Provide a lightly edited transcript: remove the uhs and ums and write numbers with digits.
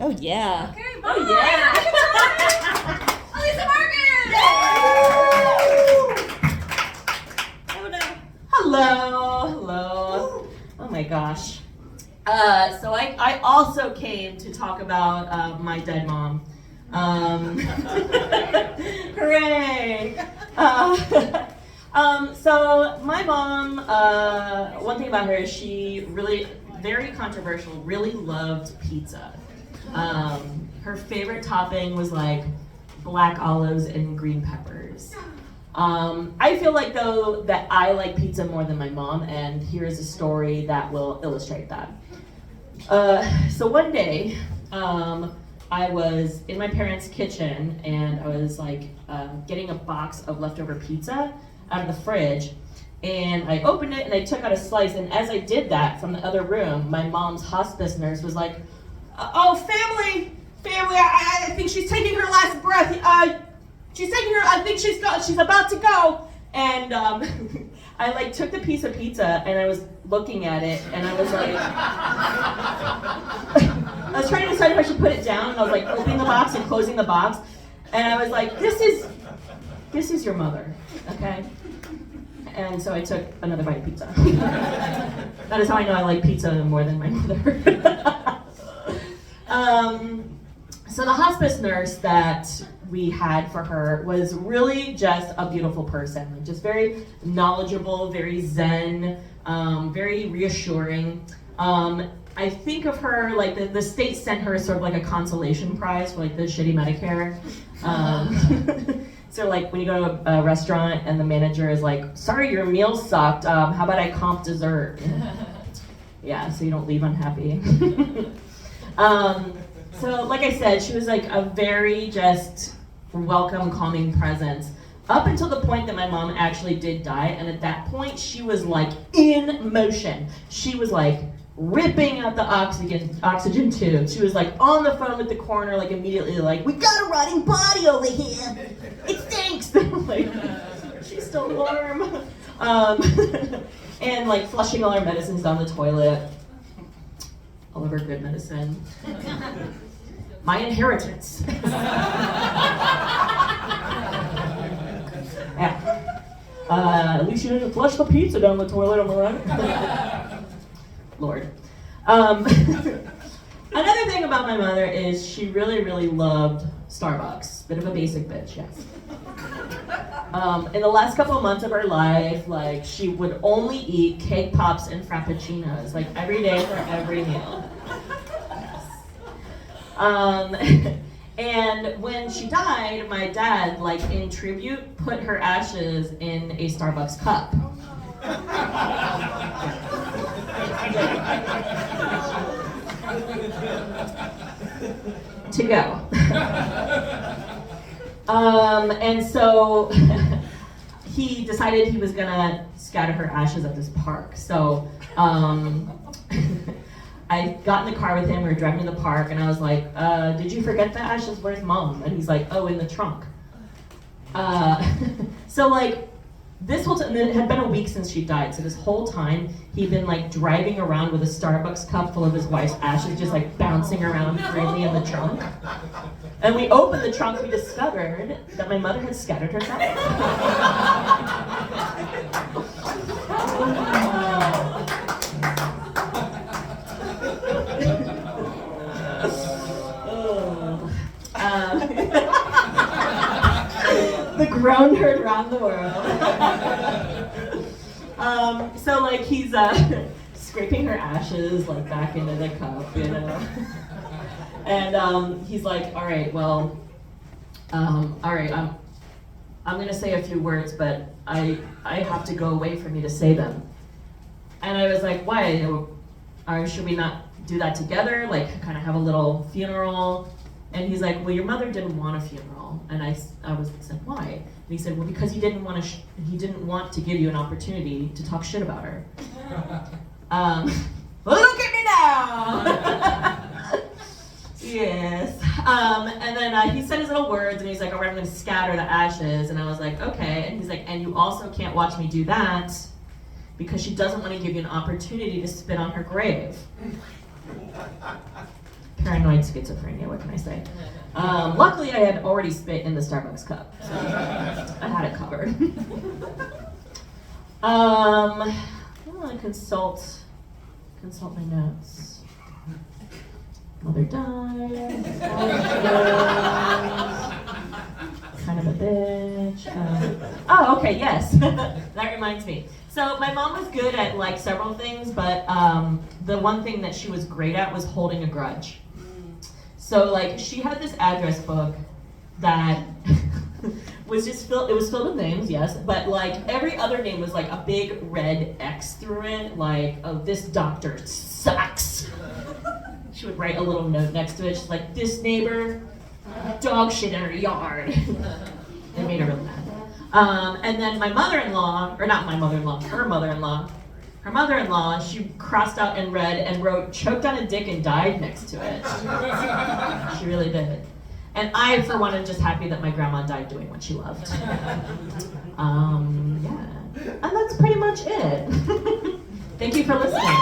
Oh yeah. Okay, bye. Oh yeah. Elisa Morgan. Oh no. Hello. Oh my gosh. So I also came to talk about my dead mom. Hooray! So my mom, one thing about her is she really, very controversial, really loved pizza. Her favorite topping was like black olives and green peppers. I feel like though that I like pizza more than my mom, and here is a story that will illustrate that. So one day, I was in my parents' kitchen and I was like getting a box of leftover pizza out of the fridge, and I opened it and I took out a slice, and as I did that from the other room, my mom's hospice nurse was like, "Oh, family, I think she's taking her last breath. She's taking her. I think she's about to go." And I like took the piece of pizza and I was looking at it and I was like, I was trying to decide if I should put it down, and I was like opening the box and closing the box, and I was like, this is your mother, okay? And so I took another bite of pizza. That is how I know I like pizza more than my mother. So the hospice nurse that we had for her was really just a beautiful person, just very knowledgeable, very zen, very reassuring. I think of her like the state sent her sort of like a consolation prize for like the shitty Medicare. So like when you go to a restaurant and the manager is like, "Sorry, your meal sucked. How about I comp dessert?" Yeah, so you don't leave unhappy. So like I said, she was like a very just welcome, calming presence up until the point that my mom actually did die, and at that point she was like in motion. She was like ripping out the oxygen tube. She was like on the phone with the coroner, like immediately like, "We got a rotting body over here. It stinks." Like, she's still warm. And like flushing all her medicines down the toilet. All of her good medicine. My inheritance. Yeah. At least you didn't flush the pizza down the toilet, am I right? Lord. Another thing about my mother is she really, really loved Starbucks. Bit of a basic bitch, yes. In the last couple of months of her life, like she would only eat cake pops and frappuccinos, like every day for every meal. Yes. And when she died, my dad, like in tribute, put her ashes in a Starbucks cup. To go. And so he decided he was gonna scatter her ashes at this park. So I got in the car with him, we were driving to the park, and I was like, "Did you forget the ashes? Where's Mom?" And he's like, "Oh, in the trunk." So like, this whole time, it had been a week since she died, so this whole time, he'd been like driving around with a Starbucks cup full of his wife's ashes, just like bouncing around freely in the trunk. And we opened the trunk, we discovered that my mother had scattered herself. The groan heard around the world. So like he's scraping her ashes like back into the cup, you know. And he's like, "All right, well, all right, I'm gonna say a few words, but I have to go away from you to say them." And I was like, "Why? Or should we not do that together? Like, kind of have a little funeral?" And he's like, "Well, your mother didn't want a funeral." And I said, "Why?" And he said, "Well, because he didn't want to give you an opportunity to talk shit about her." Look at me now. Yes. And then he said his little words, and he's like, "All right, I'm going to scatter the ashes." And I was like, "Okay." And he's like, "And you also can't watch me do that because she doesn't want to give you an opportunity to spit on her grave." Paranoid schizophrenia, what can I say? Luckily, I had already spit in the Starbucks cup, so I had it covered. I want to consult my notes. Mother died. Kind of a bitch. Oh, okay, yes. That reminds me. So my mom was good at like several things, but the one thing that she was great at was holding a grudge. So like she had this address book that was just filled, it was filled with names, yes, but like every other name was like a big red X through it, like, oh, this doctor sucks. She would write a little note next to it. She's like, this neighbor, dog shit in her yard. It made her really mad. And then my mother-in-law, or not my mother-in-law, her mother-in-law, she crossed out in red and wrote, choked on a dick and died next to it. She really did. And I, for one, am just happy that my grandma died doing what she loved. Yeah. And that's pretty much it. Thank you for listening.